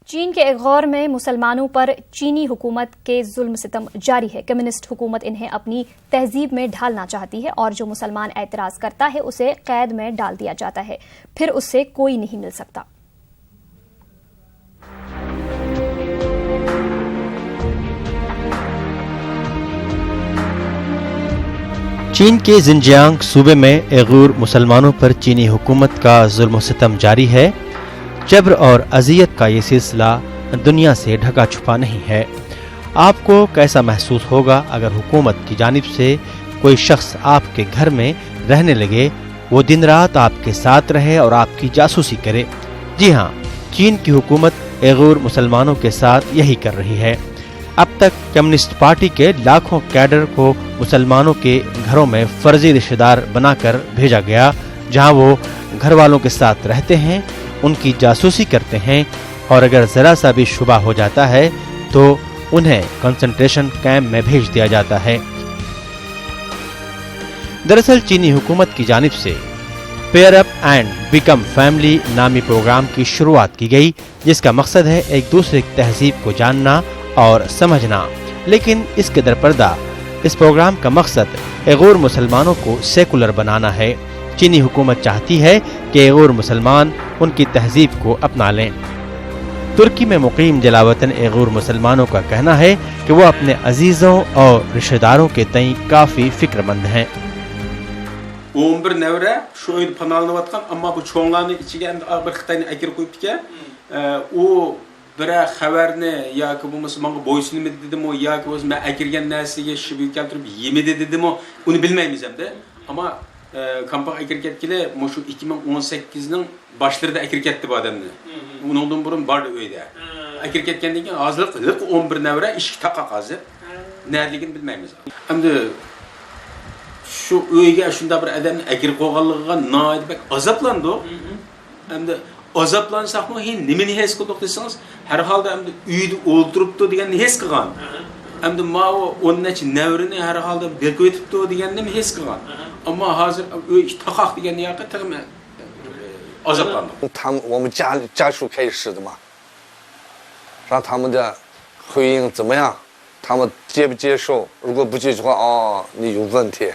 चीन के इग़ौर में मुसलमानों पर चीनी हुकूमत के जुल्म सितम जारी है। कम्युनिस्ट हुकूमत इन्हें अपनी तहजीब में ढालना चाहती है और जो मुसलमान एतराज करता है उसे कैद में डाल दिया जाता है, फिर उससे कोई नहीं मिल सकता। चीन के जिनजियांग सूबे में उइगुर मुसलमानों पर चीनी हुकूमत का जुल्म सितम जारी है। जबर और अजियत का ये सिलसिला दुनिया से ढका छुपा नहीं है। आपको कैसा महसूस होगा अगर हुकूमत की जानिब से कोई शख्स आपके घर में रहने लगे, वो दिन रात आपके साथ रहे और आपकी जासूसी करे। जी हाँ, चीन की हुकूमत उइगुर मुसलमानों के साथ यही कर रही है। अब तक कम्युनिस्ट पार्टी के लाखों कैडर को मुसलमानों के घरों में फर्जी रिश्तेदार बनाकर भेजा गया, जहां वो घर वालों के साथ रहते हैं, उनकी जासूसी करते हैं और अगर जरा सा भी शुबा हो जाता है तो उन्हें कंसंट्रेशन कैंप में भेज दिया जाता है। दरअसल चीनी हुकूमत की जानिब से pair up and become family नामी प्रोग्राम की शुरुआत की गई, जिसका मकसद है एक दूसरे की तहजीब को जानना और समझना। लेकिन इसके दरपर्दा इस प्रोग्राम का मकसद उइगुर मुसलमानों को सेकुलर बनाना है। चीनी हुकूमत चाहती है कि उइगुर मुसलमान उनकी तहजीब को अपना लें। तुर्की में मुकीम जलावतन उइगुर मुसलमानों का कहना है कि वो अपने अजीजों और रिश्तेदारों के तई काफी फिक्रमंद हैं। 11 nevre şu oyunu panalanıvatkan ama bu çoğunlarını içigen bir Xitayni akir koyup diken o bir haberini ya ki bu Müslümanı boyusunu mu dedim o ya ki o ben akirgen neslige şibi keltirip yemedi dedim o onu bilmeyiz hem de ama kampak akirketkili şu 2018'nin başlarında akirketti bu adamını. Ondan burun vardı öyle. Akirketkenden keyin azlık 11 nevre işki takak hazır. Nerligini bilmeyiz. Hem de şu öyle şunda bir adamın akir koğallığa naid bek azaplandı o. Hem de azaplansak mı hin nimeni hes kıldık deseniz her halde hem de uydu olduruptu diyen hes kılan. Hem de ma o onun için nevrini her halde belki diyen mi hes kılan. Ama hazır takak diyen yakı tamamen azaplandı. 我们家属开始的嘛，让他们的回应怎么样，他们接不接受？如果不接受的话，哦，你有问题，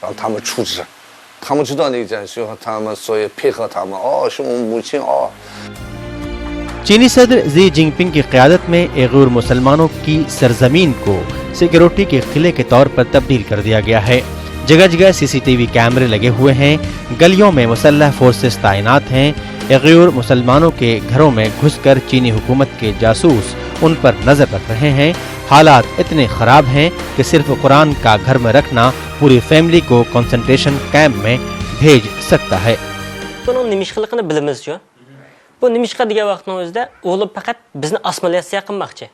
让他们处置。他们知道那件事，他们所以配合他们。哦，是我母亲哦。 चीनी सदर Xi Jinping की क़यादत में Uyghur मुसलमानों की सरजमीन को security के किले के तौर पर तब्दील कर दिया गया है। जगह जगह सीसीटीवी कैमरे लगे हुए हैं, गलियों में मुसल्लह फोर्सेस तैनात हैं। उइगुर मुसलमानों के घरों में घुसकर चीनी हुकूमत के जासूस उन पर नजर रख रहे हैं। हालात इतने खराब हैं कि सिर्फ कुरान का घर में रखना पूरी फैमिली को कंसंट्रेशन कैंप में भेज सकता है। Bu nimişqa degan vaqtning o'zida o'g'li faqat bizni assimilyatsiya qilmoqchi.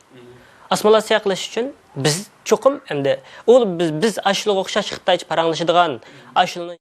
Assimilyatsiya qilish uchun biz cho'qim endi o'g'li biz ashulaga o'xshash Xitoycha paranglashadigan ashulani